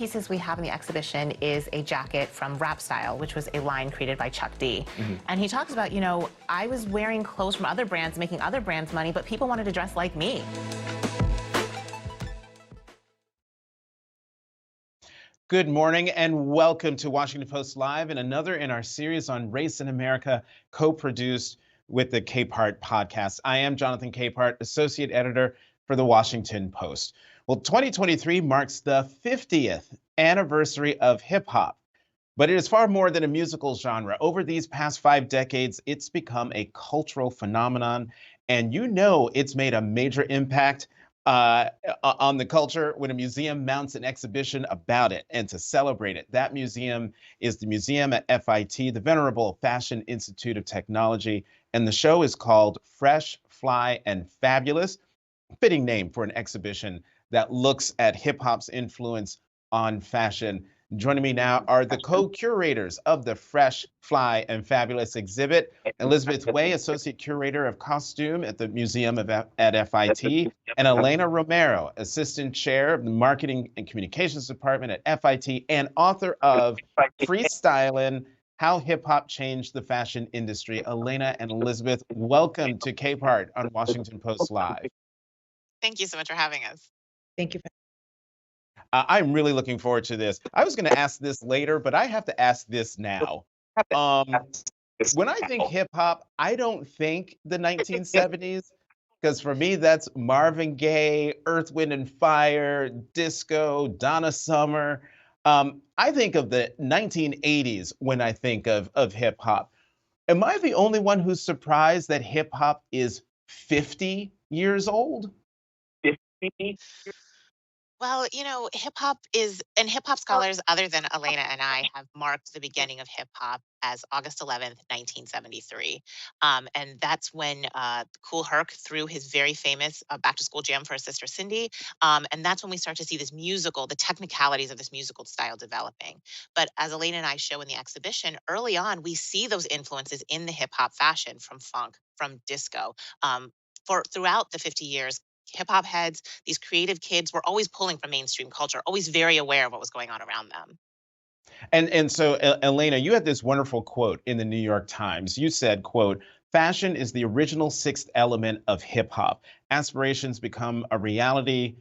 pieces we have in the exhibition is a jacket from Rap Style, which was a line created by Chuck D. And he talks about, I was wearing clothes from other brands, making other brands money, but people wanted to dress like me. Good morning and welcome to Washington Post Live and another in our series on race in America, co-produced with the Capehart podcast. I am Jonathan Capehart, associate editor for the Washington Post. Well, 2023 marks the 50th anniversary of hip hop, but it is far more than a musical genre. Over these past 5 decades, it's become a cultural phenomenon, and it's made a major impact on the culture when a museum mounts an exhibition about it and to celebrate it. That museum is the museum at FIT, the Venerable Fashion Institute of Technology, and the show is called Fresh, Fly, and Fabulous. Fitting name for an exhibition that looks at hip hop's influence on fashion. Joining me now are the co-curators of the Fresh, Fly, and Fabulous exhibit, Elizabeth Way, Associate Curator of Costume at the Museum at FIT, and Elena Romero, Assistant Chair of the Marketing and Communications Department at FIT, and author of Freestylin', How Hip Hop Changed the Fashion Industry. Elena and Elizabeth, welcome to Capehart on Washington Post Live. Thank you so much for having us. Thank you. I'm really looking forward to this. I was going to ask this later, but I have to ask this now. When I think hip hop, I don't think the 1970s, because for me, that's Marvin Gaye, Earth, Wind and Fire, disco, Donna Summer. I think of the 1980s when I think of hip hop. Am I the only one who's surprised that hip hop is 50 years old? Well, hip hop and hip hop scholars other than Elena and I have marked the beginning of hip hop as August 11th, 1973. And that's when Kool Herc threw his very famous Back to School Jam for his sister Cindy. And that's when we start to see the technicalities of this musical style developing. But as Elena and I show in the exhibition, early on, we see those influences in the hip hop fashion from funk, from disco. Throughout the 50 years, hip hop heads, these creative kids were always pulling from mainstream culture, always very aware of what was going on around them. And so, Elena, you had this wonderful quote in the New York Times. You said, quote, "Fashion is the original sixth element of hip hop. Aspirations become a reality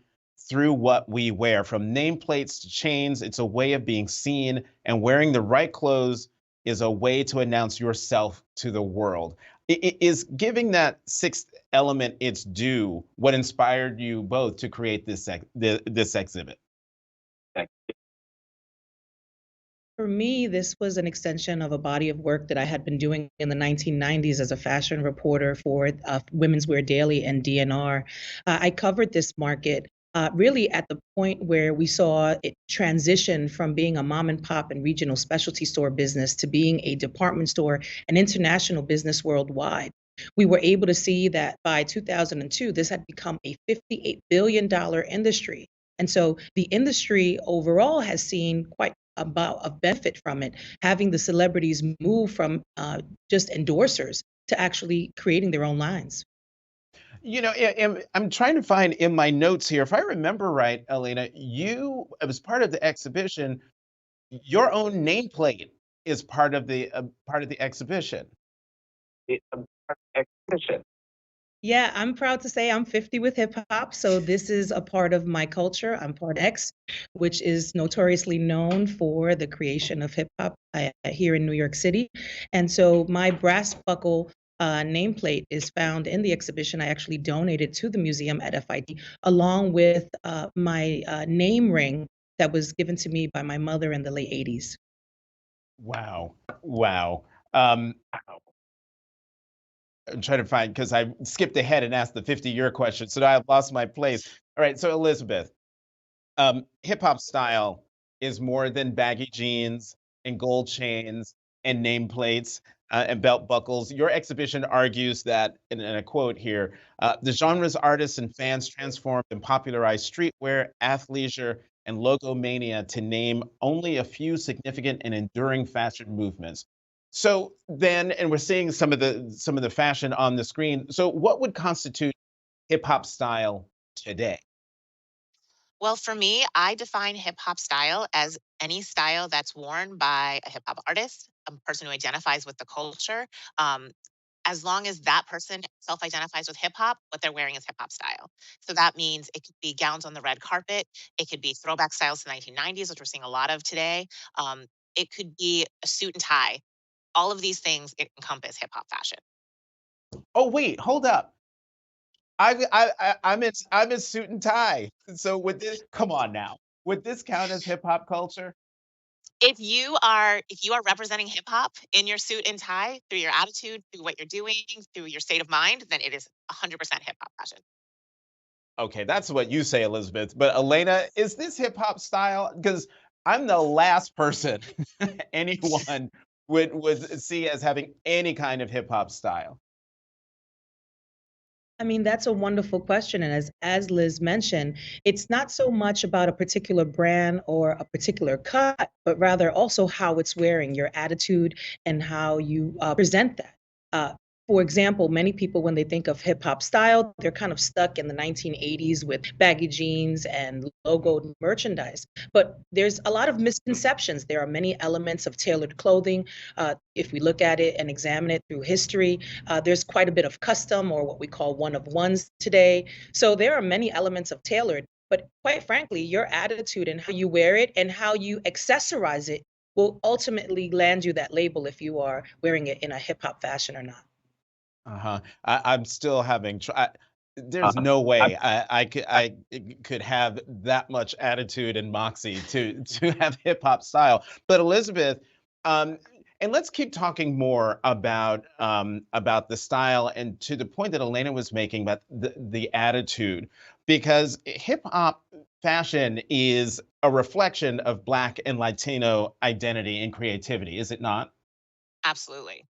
through what we wear. From nameplates to chains, it's a way of being seen, and wearing the right clothes is a way to announce yourself to the world." Is giving that sixth element its due what inspired you both to create this exhibit? For me, this was an extension of a body of work that I had been doing in the 1990s as a fashion reporter for Women's Wear Daily and DNR. I covered this market really at the point where we saw it transition from being a mom and pop and regional specialty store business to being a department store and international business worldwide. We were able to see that by 2002, this had become a $58 billion industry. And so the industry overall has seen quite about a benefit from it, having the celebrities move from just endorsers to actually creating their own lines. I'm trying to find in my notes here, if I remember right, Elena, as part of the exhibition, your own nameplate is part of the exhibition. Yeah, I'm proud to say I'm 50 with hip hop. So this is a part of my culture. I'm part X, which is notoriously known for the creation of hip hop here in New York City. And so my brass buckle nameplate is found in the exhibition. I actually donated to the museum at FIT, along with my name ring that was given to me by my mother in the late 80s. Wow. Wow. I'm trying to find, because I skipped ahead and asked the 50-year question, so now I've lost my place. All right, so Elizabeth, hip hop style is more than baggy jeans and gold chains and nameplates and belt buckles. Your exhibition argues that, and I quote here, the genre's artists and fans transformed and popularized streetwear, athleisure, and logomania, to name only a few significant and enduring fashion movements. So then, and we're seeing some of the fashion on the screen. So what would constitute hip hop style today? Well, for me, I define hip hop style as any style that's worn by a hip hop artist, a person who identifies with the culture. Um, as long as that person self identifies with hip hop, what they're wearing is hip hop style. So that means it could be gowns on the red carpet, it could be throwback styles to the 1990s, which we're seeing a lot of today. Um, it could be a suit and tie. All of these things encompass hip hop fashion. Oh, wait, hold up. I'm in suit and tie. So would this come on now. Would this count as hip hop culture? If you are representing hip hop in your suit and tie through your attitude, through what you're doing, through your state of mind, then it is 100% hip hop fashion. Okay, that's what you say, Elizabeth. But Elena, is this hip hop style? Because I'm the last person anyone would see as having any kind of hip hop style. I mean, that's a wonderful question. And as Liz mentioned, it's not so much about a particular brand or a particular cut, but rather also how it's wearing, your attitude and how you present that. Uh, for example, many people, when they think of hip hop style, they're kind of stuck in the 1980s with baggy jeans and logoed merchandise. But there's a lot of misconceptions. There are many elements of tailored clothing. If we look at it and examine it through history, there's quite a bit of custom or what we call one of ones today. So there are many elements of tailored, but quite frankly, your attitude and how you wear it and how you accessorize it will ultimately land you that label if you are wearing it in a hip hop fashion or not. Uh-huh. I'm still having there's no way I could have that much attitude and moxie to have hip hop style. But Elizabeth, um, and let's keep talking more about the style and to the point that Elena was making about the attitude, because hip hop fashion is a reflection of Black and Latino identity and creativity, is it not? Absolutely.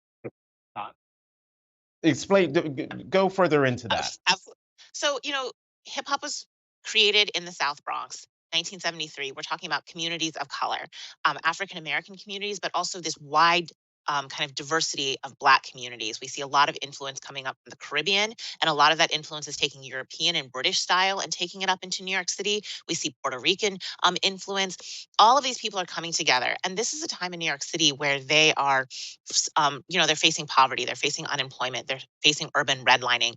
Explain, go further into that. Absolutely. So, hip hop was created in the South Bronx, 1973. We're talking about communities of color, African American communities, but also this wide kind of diversity of Black communities. We see a lot of influence coming up from the Caribbean, and a lot of that influence is taking European and British style and taking it up into New York City. We see Puerto Rican influence. All of these people are coming together, and this is a time in New York City where they are they're facing poverty, they're facing unemployment, they're facing urban redlining.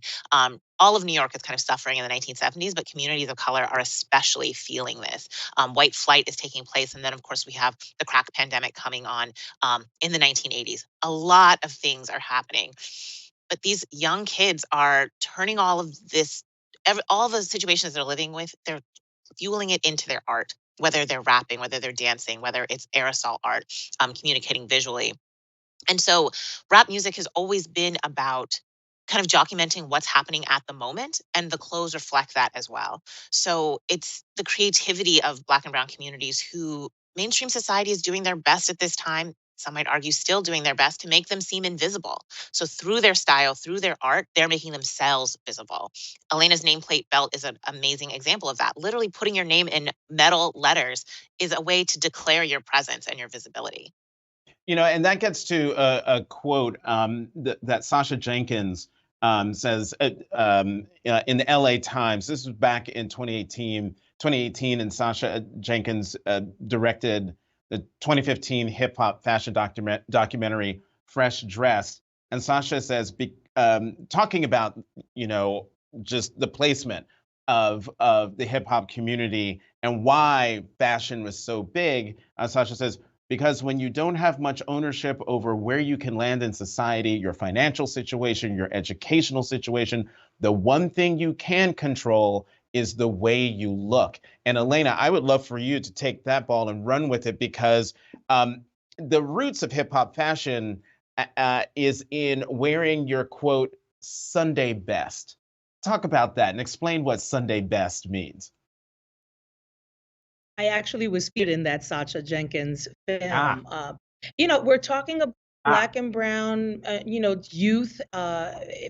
All of New York is kind of suffering in the 1970s, but communities of color are especially feeling this. White flight is taking place. And then, of course, we have the crack pandemic coming on in the 1980s. A lot of things are happening. But these young kids are turning all of this, all the situations they're living with, they're fueling it into their art, whether they're rapping, whether they're dancing, whether it's aerosol art, communicating visually. And so rap music has always been about kind of documenting what's happening at the moment, and the clothes reflect that as well. So it's the creativity of Black and Brown communities who mainstream society is doing their best at this time. Some might argue still doing their best to make them seem invisible. So through their style, through their art, they're making themselves visible. Elena's nameplate belt is an amazing example of that. Literally putting your name in metal letters is a way to declare your presence and your visibility. And that gets to a quote that Sasha Jenkins says in the LA Times. This was back in 2018, and Sasha Jenkins directed the 2015 hip hop fashion documentary Fresh Dressed. And Sasha says, talking about, just the placement of the hip hop community and why fashion was so big. Sasha says, because when you don't have much ownership over where you can land in society, your financial situation, your educational situation, the one thing you can control is the way you look. And Elena, I would love for you to take that ball and run with it, because the roots of hip hop fashion is in wearing your quote Sunday best. Talk about that and explain what Sunday best means. I actually was featured in that Sacha Jenkins Ah, film. We're talking about Black and Brown, youth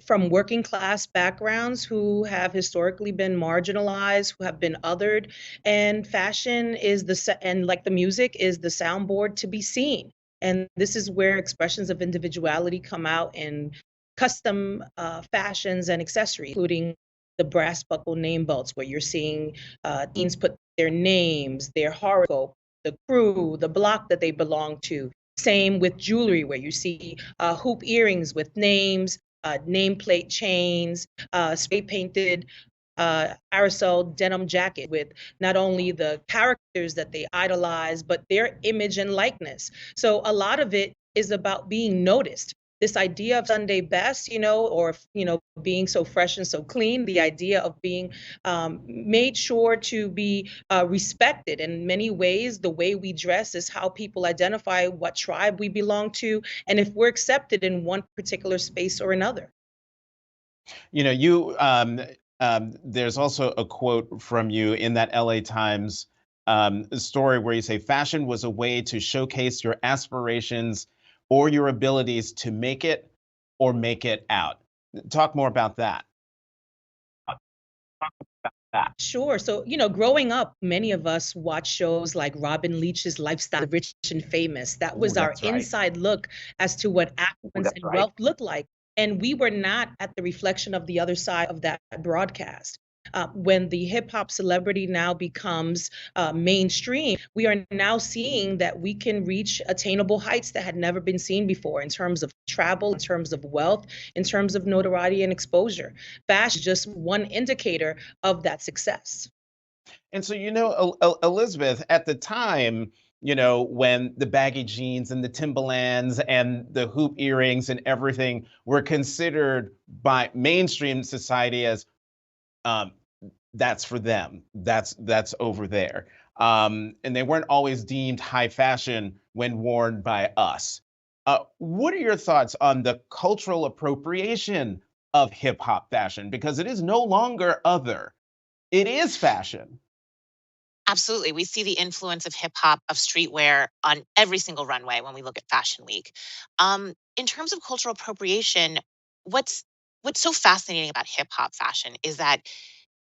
from working class backgrounds who have historically been marginalized, who have been othered, and fashion is and like the music is the soundboard to be seen. And this is where expressions of individuality come out in custom fashions and accessories, including the brass buckle name belts, where you're seeing teens put their names, their horoscope, the crew, the block that they belong to. Same with jewelry, where you see hoop earrings with names, nameplate chains, spray painted aerosol denim jacket with not only the characters that they idolize, but their image and likeness. So a lot of it is about being noticed. This idea of Sunday best, or being so fresh and so clean, the idea of being made sure to be respected. In many ways, the way we dress is how people identify what tribe we belong to, and if we're accepted in one particular space or another. There's also a quote from you in that LA Times story where you say fashion was a way to showcase your aspirations or your abilities to make it or make it out. Talk more about that. Sure. So, growing up, many of us watched shows like Robin Leach's Lifestyle, The Rich and Famous. That was our That's right. inside look as to what affluence and wealth looked like. And we were not at the reflection of the other side of that broadcast. When the hip hop celebrity now becomes mainstream, we are now seeing that we can reach attainable heights that had never been seen before in terms of travel, in terms of wealth, in terms of notoriety and exposure. Fashion is just one indicator of that success. And so, Elizabeth, at the time, when the baggy jeans and the Timberlands and the hoop earrings and everything were considered by mainstream society as that's for them, that's over there, and they weren't always deemed high fashion when worn by us. What are your thoughts on the cultural appropriation of hip hop fashion? Because it is no longer other; it is fashion. Absolutely. We see the influence of hip hop, of streetwear on every single runway when we look at Fashion Week. In terms of cultural appropriation, what's what's so fascinating about hip hop fashion is that,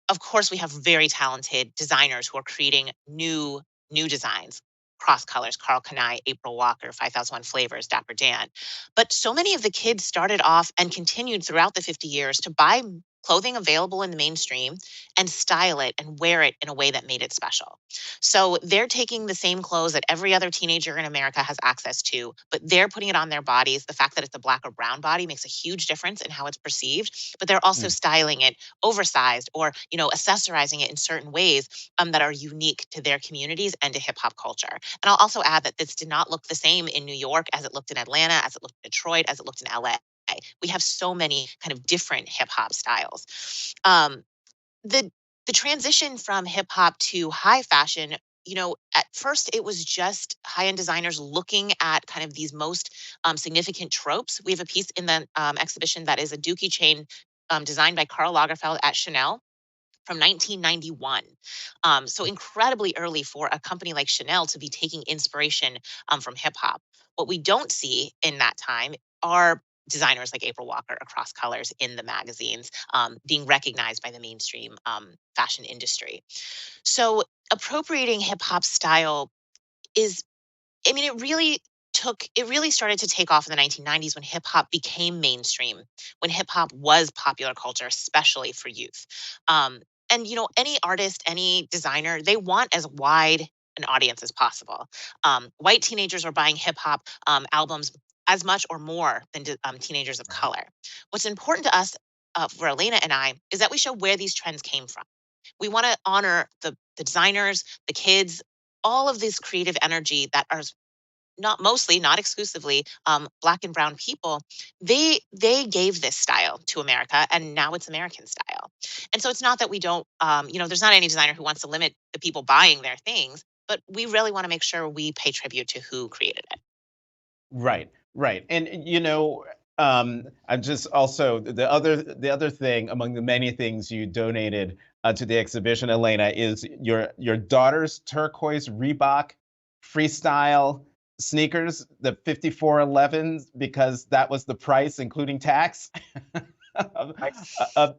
of course, we have very talented designers who are creating new designs, cross colors, Carl Kanai, April Walker, 5001 Flavors, Dapper Dan. But so many of the kids started off and continued throughout the 50 years to buy clothing available in the mainstream and style it and wear it in a way that made it special. So they're taking the same clothes that every other teenager in America has access to, but they're putting it on their bodies. The fact that it's a black or brown body makes a huge difference in how it's perceived, but they're also styling it oversized or accessorizing it in certain ways that are unique to their communities and to hip hop culture. And I'll also add that this did not look the same in New York as it looked in Atlanta, as it looked in Detroit, as it looked in LA. We have so many kind of different hip hop styles. Um, the the transition from hip hop to high fashion, at first it was just high end designers looking at kind of these most significant tropes. We have a piece in the exhibition that is a Dookie chain designed by Karl Lagerfeld at Chanel from 1991. So incredibly early for a company like Chanel to be taking inspiration from hip hop. What we don't see in that time are designers like April Walker across colors in the magazines being recognized by the mainstream fashion industry. So appropriating hip hop style is, I mean, it really started to take off in the 1990s when hip hop became mainstream, when hip hop was popular culture, especially for youth. And any artist, any designer, they want as wide an audience as possible. White teenagers are buying hip hop albums as much or more than teenagers of color. What's important to us, for Elena and I, is that we show where these trends came from. We want to honor the designers, the kids, all of this creative energy that are not exclusively black and brown people. They gave this style to America, and now it's American style. And so it's not that we don't, there's not any designer who wants to limit the people buying their things, but we really want to make sure we pay tribute to who created it. Right, right. And I'm just also the other thing among the many things you donated to the exhibition, Elena, is your daughter's turquoise Reebok freestyle sneakers, the 5411s, because that was the price, including tax, of,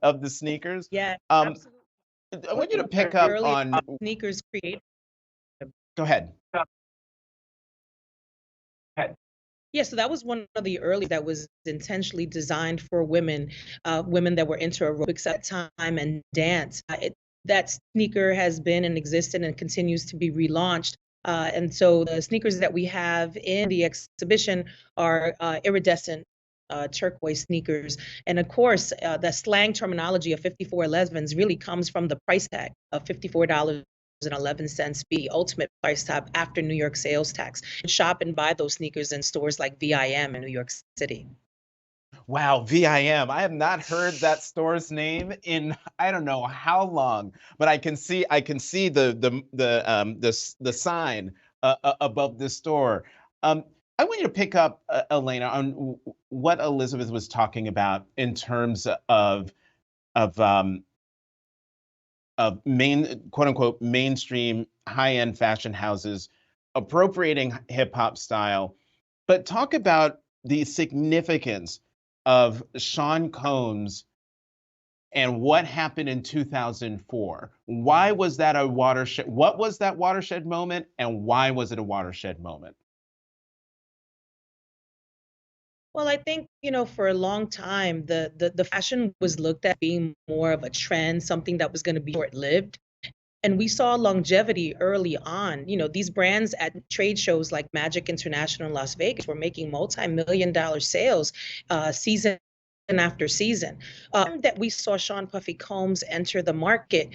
of the sneakers. Yeah, Um, absolutely. I want you to pick up Early on. sneakers create. Go ahead. Yeah, so that was one of the early that was intentionally designed for women, women that were into aerobics at the time and dance. That sneaker has been and existed and continues to be relaunched. And so the sneakers that we have in the exhibition are iridescent turquoise sneakers. And of course, the slang terminology of 5411s really comes from the price tag of $54.11, the ultimate price tag after New York sales tax. Shop and buy those sneakers in stores like VIM in New York City. Wow, VIM. I have not heard that store's name in I don't know how long, but I can see the sign above the store. Um, I want you to pick up Elena on what Elizabeth was talking about in terms of um, of main quote unquote mainstream high end fashion houses appropriating hip hop style, but talk about the significance of Sean Combs and what happened in 2004. Why was that a watershed? What was that watershed moment, and why was it a watershed moment? Well, I think, for a long time, the fashion was looked at being more of a trend, something that was going to be short-lived. And we saw longevity early on. These brands at trade shows like Magic International in Las Vegas were making multi-million dollar sales season after season. That we saw Sean Puffy Combs enter the market,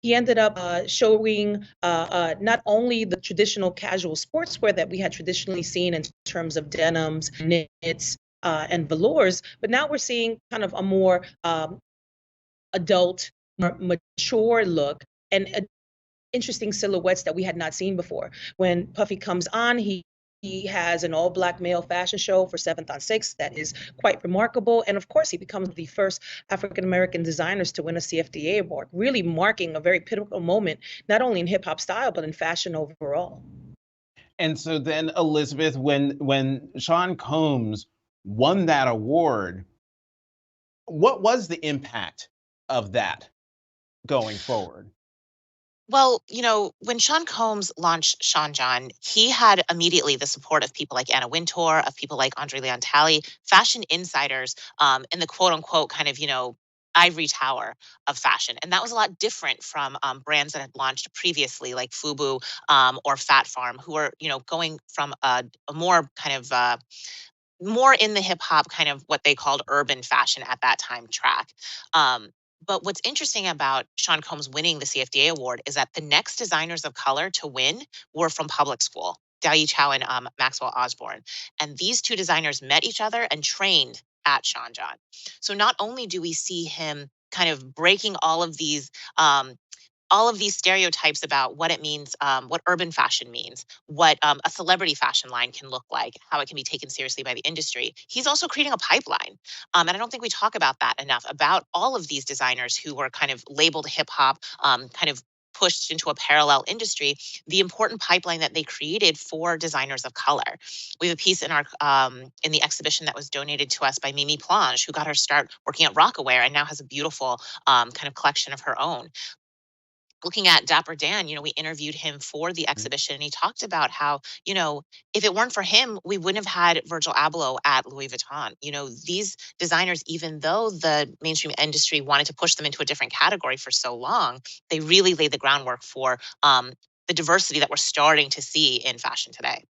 he ended up showing not only the traditional casual sportswear that we had traditionally seen in terms of denims, knits, and velours, but now we're seeing kind of a more adult, more mature look and interesting silhouettes that we had not seen before. When Puffy comes on, he has an all-black male fashion show for 7th on 6th that is quite remarkable. And of course, he becomes the first African-American designers to win a CFDA award, really marking a very pivotal moment, not only in hip hop style, but in fashion overall. And so then Elizabeth, when Sean Combs won that award, what was the impact of that going forward? Well, when Sean Combs launched Sean John, he had immediately the support of people like Anna Wintour, of people like Andre Leon Talley, fashion insiders, in the quote unquote kind of, ivory tower of fashion. And that was a lot different from brands that had launched previously, like Fubu or Fat Farm, who were, going from a more kind of more in the hip hop kind of what they called urban fashion at that time track. Um, but what's interesting about Sean Combs winning the CFDA award is that the next designers of color to win were from public school, Dai Chow and Maxwell Osborne. And these two designers met each other and trained at Sean John. So not only do we see him kind of breaking all of these stereotypes about what it means, what urban fashion means, what a celebrity fashion line can look like, how it can be taken seriously by the industry. He's also creating a pipeline. And I don't think we talk about that enough about all of these designers who were kind of labeled hip hop, kind of pushed into a parallel industry, the important pipeline that they created for designers of color. We have a piece in our in the exhibition that was donated to us by Mimi Plange, who got her start working at Rockaware and now has a beautiful kind of collection of her own. Looking at Dapper Dan, we interviewed him for the Mhm. exhibition and he talked about how, if it weren't for him, we wouldn't have had Virgil Abloh at Louis Vuitton. These designers, even though the mainstream industry wanted to push them into a different category for so long, they really laid the groundwork for the diversity that we're starting to see in fashion today.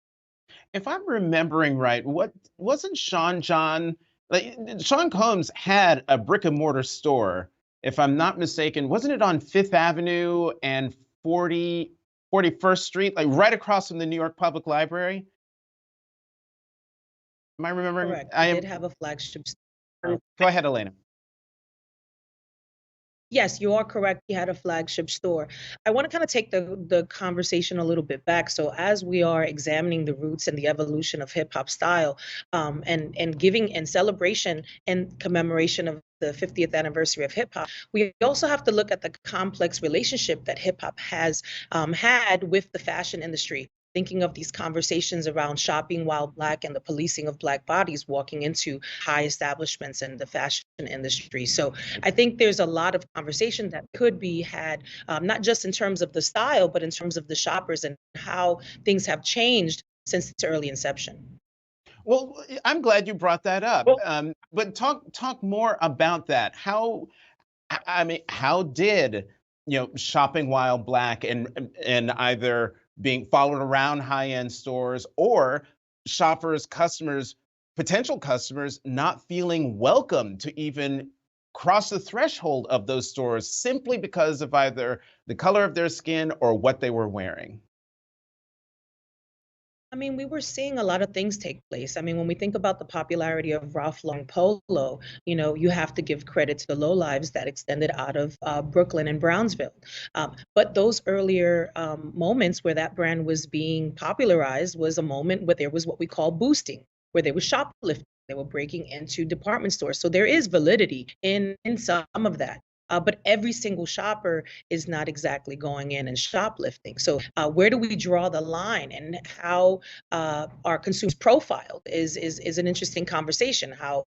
If I'm remembering right, what wasn't Sean John like Sean Combs had a brick and mortar store, if I'm not mistaken, wasn't it on Fifth Avenue and 41st Street, like right across from the New York Public Library? Am I remembering? Correct. I He did am. have a flagship. Go ahead, Elena. Yes, you are correct. He had a flagship store. I want to kind of take the conversation a little bit back. So as we are examining the roots and the evolution of hip hop style, and giving in celebration and commemoration of the 50th anniversary of hip hop, we also have to look at the complex relationship that hip hop has had with the fashion industry. Thinking of these conversations around shopping while Black and the policing of Black bodies walking into high establishments in the fashion industry. So I think there's a lot of conversation that could be had, not just in terms of the style, but in terms of the shoppers and how things have changed since its early inception. Well, I'm glad you brought that up. But talk more about that. I mean, how did shopping while black and either being followed around high-end stores or customers, potential customers not feeling welcome to even cross the threshold of those stores simply because of either the color of their skin or what they were wearing? I mean, we were seeing a lot of things take place. I mean, when we think about the popularity of Ralph Lauren Polo, you have to give credit to the lowlives that extended out of Brooklyn and Brownsville. But those earlier moments where that brand was being popularized was a moment where there was what we call boosting, where they were shoplifting. They were breaking into department stores. So there is validity in some of that. But every single shopper is not exactly going in and shoplifting. So where do we draw the line, and how are consumers profiled is an interesting conversation. How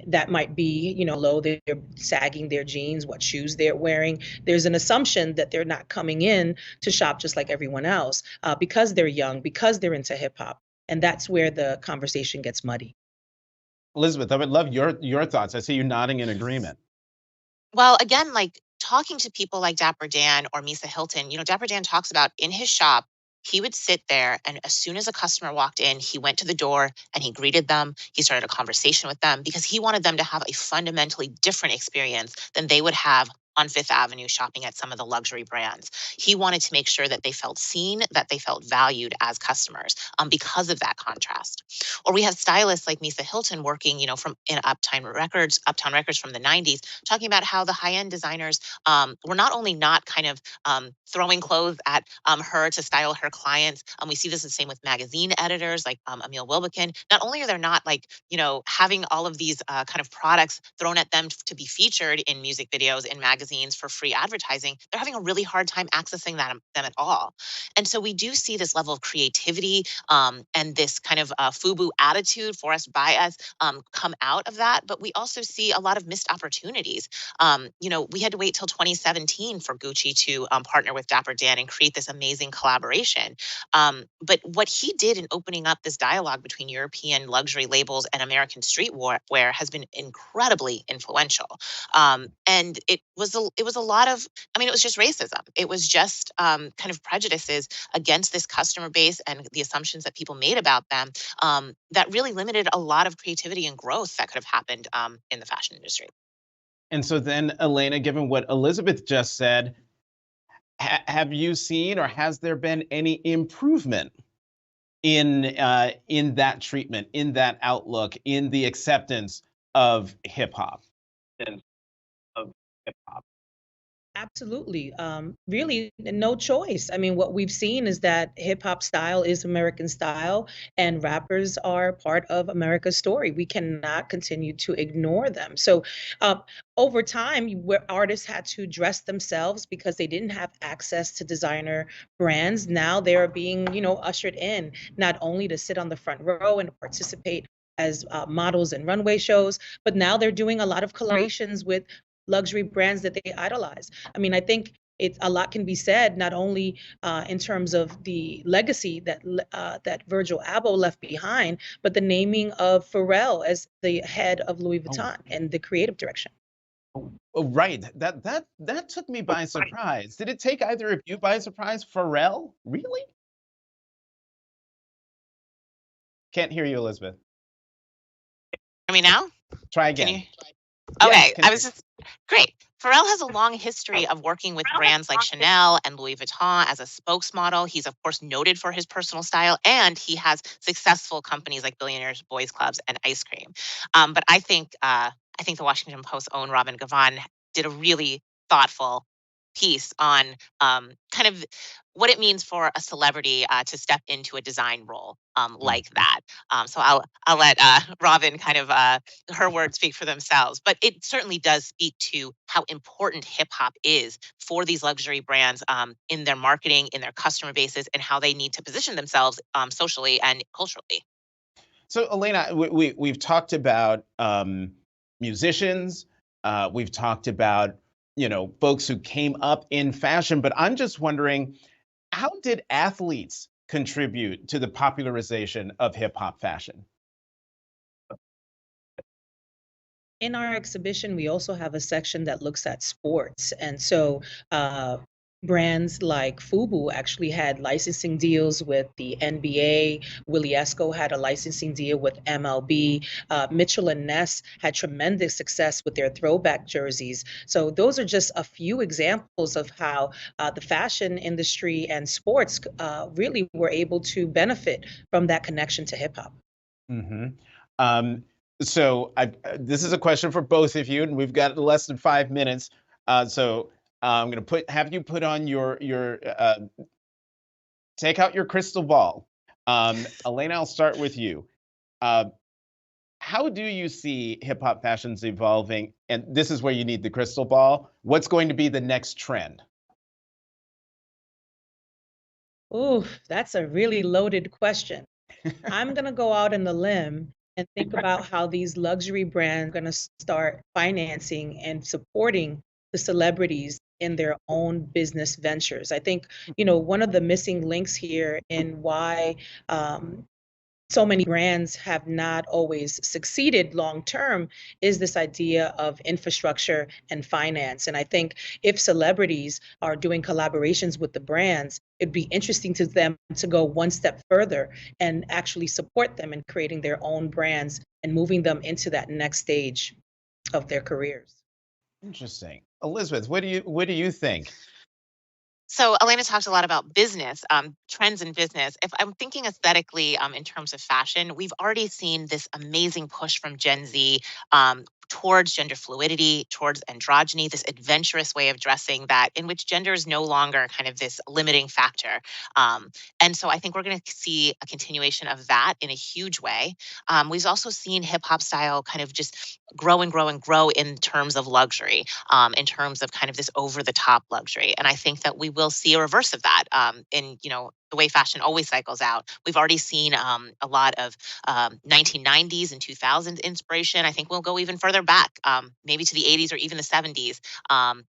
that might be, low they're sagging their jeans, what shoes they're wearing. There's an assumption that they're not coming in to shop just like everyone else because they're young, because they're into hip hop, and that's where the conversation gets muddy. Elizabeth, I would love your thoughts. I see you nodding in agreement. Well, again, like talking to people like Dapper Dan or Misa Hilton, Dapper Dan talks about in his shop, he would sit there and as soon as a customer walked in, he went to the door and he greeted them. He started a conversation with them because he wanted them to have a fundamentally different experience than they would have on Fifth Avenue shopping at some of the luxury brands. He wanted to make sure that they felt seen, that they felt valued as customers because of that contrast. Or we have stylists like Misa Hilton working, from in Uptown Records from the 90s, talking about how the high-end designers were not only not kind of throwing clothes at her to style her clients. We see this the same with magazine editors like Emil Wilbekin. Not only are they not like, having all of these kind of products thrown at them to be featured in music videos, in magazines for free advertising, they're having a really hard time accessing them at all. And so we do see this level of creativity and this kind of FUBU attitude, for us by us, come out of that. But we also see a lot of missed opportunities. We had to wait till 2017 for Gucci to partner with Dapper Dan and create this amazing collaboration. But what he did in opening up this dialogue between European luxury labels and American streetwear has been incredibly influential. And it was a lot of, I mean, it was just racism. It was just kind of prejudices against this customer base and the assumptions that people made about them that really limited a lot of creativity and growth that could have happened in the fashion industry. And so then, Elena, given what Elizabeth just said, have you seen or has there been any improvement in that treatment, in that outlook, in the acceptance of hip hop? Of hip hop. Absolutely. Really, no choice. I mean, what we've seen is that hip hop style is American style, and rappers are part of America's story. We cannot continue to ignore them. So, over time, where artists had to dress themselves because they didn't have access to designer brands, now they are being, ushered in not only to sit on the front row and participate as models in runway shows, but now they're doing a lot of collaborations with luxury brands that they idolize. I mean, I think a lot can be said not only in terms of the legacy that Virgil Abloh left behind, but the naming of Pharrell as the head of Louis Vuitton and the creative direction. Oh, right. That took me by surprise. Did it take either of you by surprise? Pharrell? Really? Can't hear you, Elizabeth. I mean, now? Try Can again. you? Yes, Okay, I was just great. Pharrell has a long history of working with brands like Chanel and Louis Vuitton as a spokesmodel. He's of course noted for his personal style, and he has successful companies like Billionaires Boys Clubs and Ice Cream. But I think the Washington Post's own Robin Gavin did a really thoughtful piece on kind of what it means for a celebrity to step into a design role like that. So I'll let Robin kind of her words speak for themselves, but it certainly does speak to how important hip hop is for these luxury brands in their marketing, in their customer bases, and how they need to position themselves socially and culturally. So, Elena, we've talked about musicians. We've talked about folks who came up in fashion, but I'm just wondering, how did athletes contribute to the popularization of hip hop fashion? In our exhibition, we also have a section that looks at sports. And so brands like Fubu actually had licensing deals with the NBA. Willie Esco had a licensing deal with MLB. Mitchell and Ness had tremendous success with their throwback jerseys. So those are just a few examples of how the fashion industry and sports really were able to benefit from that connection to hip hop. Mm-hmm. So this is a question for both of you, and we've got less than 5 minutes. So I'm going to have you put on your take out your crystal ball. Elena, I'll start with you. How do you see hip hop fashions evolving? And this is where you need the crystal ball. What's going to be the next trend? Ooh, that's a really loaded question. I'm going to go out on the limb and think about how these luxury brands are going to start financing and supporting the celebrities in their own business ventures. I think, one of the missing links here in why so many brands have not always succeeded long term is this idea of infrastructure and finance. And I think if celebrities are doing collaborations with the brands, it'd be interesting to them to go one step further and actually support them in creating their own brands and moving them into that next stage of their careers. Interesting. Elizabeth, what do you think? So Elena talked a lot about business, trends in business. If I'm thinking aesthetically in terms of fashion, we've already seen this amazing push from Gen Z towards gender fluidity, towards androgyny, this adventurous way of dressing that in which gender is no longer kind of this limiting factor. And so I think we're going to see a continuation of that in a huge way. We've also seen hip hop style kind of just grow and grow and grow in terms of luxury, in terms of kind of this over the top luxury. And I think that we will see a reverse of that in, the way fashion always cycles out. We've already seen a lot of 1990s and 2000s inspiration. I think we'll go even further back, maybe to the 80s or even the 70s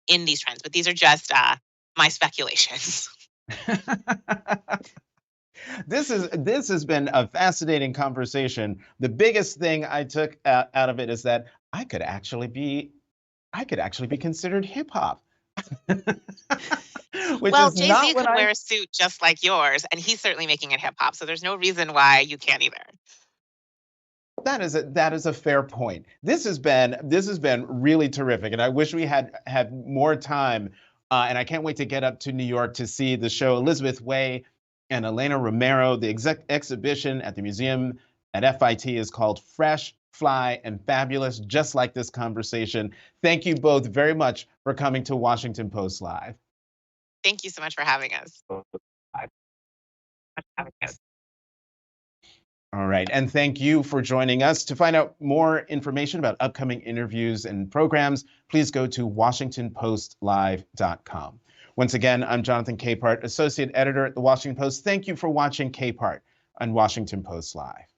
in these trends. But these are just my speculations. This has been a fascinating conversation. The biggest thing I took out of it is that I could actually be considered hip hop. Which Well, is Jay not Z what could wear a suit just like yours, and he's certainly making it hip hop. So there's no reason why you can't either. That is a fair point. This has been really terrific, and I wish we had more time. And I can't wait to get up to New York to see the show Elizabeth Way and Elena Romero. The exhibition at the museum at FIT is called Fresh, Fly, and Fabulous, just like this conversation. Thank you both very much for coming to Washington Post Live. Thank you so much for having us. All right, and thank you for joining us. To find out more information about upcoming interviews and programs, please go to WashingtonPostLive.com. Once again, I'm Jonathan Capehart, Associate Editor at The Washington Post. Thank you for watching Capehart on Washington Post Live.